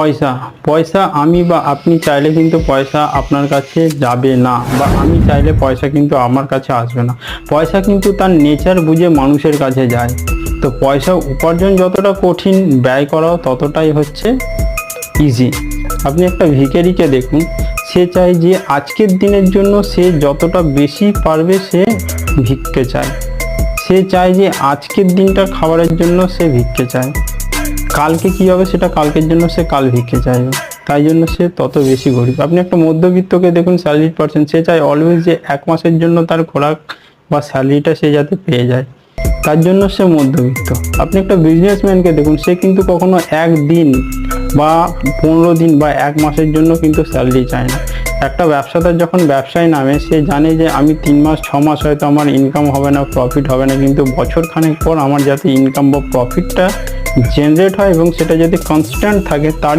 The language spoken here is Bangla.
পয়সা পয়সা আমি বা আপনি চাইলে কিন্তু পয়সা আপনার কাছে যাবে না, বা আমি চাইলে পয়সা কিন্তু আমার কাছে আসবে না। পয়সা কিন্তু তার নেচার বুঝে মানুষের কাছে যায়। তো পয়সা উপার্জন যতটা কঠিন, ব্যয় করাও ততটাই হচ্ছে ইজি। আপনি একটা ভিখারিকে দেখুন, সে চায় যে আজকের দিনের জন্য সে যতটা বেশি পারবে সে ভিক্ষে চায়। সে চায় যে আজকের দিনটা খাবারের জন্য সে ভিক্ষে চায়, কালকে কী হবে সেটা কালকের জন্য সে কাল ভিক্ষে চাইবে। তাই জন্য সে তত বেশি গরিব। আপনি একটা মধ্যবিত্তকে দেখুন, স্যালারিড পার্সন, সে চায় অলওয়েজ যে 1 মাসের জন্য তার খোরাক বা স্যালারিটা সে যাতে পেয়ে যায়, তার জন্য সে মধ্যবিত্ত। আপনি একটা বিজনেসম্যানকে দেখুন, সে কিন্তু কখনো একদিন বা 15 দিন বা 1 মাসের জন্য কিন্তু স্যালারি চায় না। একটা ব্যবসাদার যখন ব্যবসায় নামে, সে জানে যে আমি 3 মাস 6 মাস হয়তো আমার ইনকাম হবে না, প্রফিট হবে না, কিন্তু বছরখানেক পর আমার যাতে ইনকাম বা প্রফিটটা জেনারেট হয় এবং সেটা যদি কনস্ট্যান্ট থাকে, তার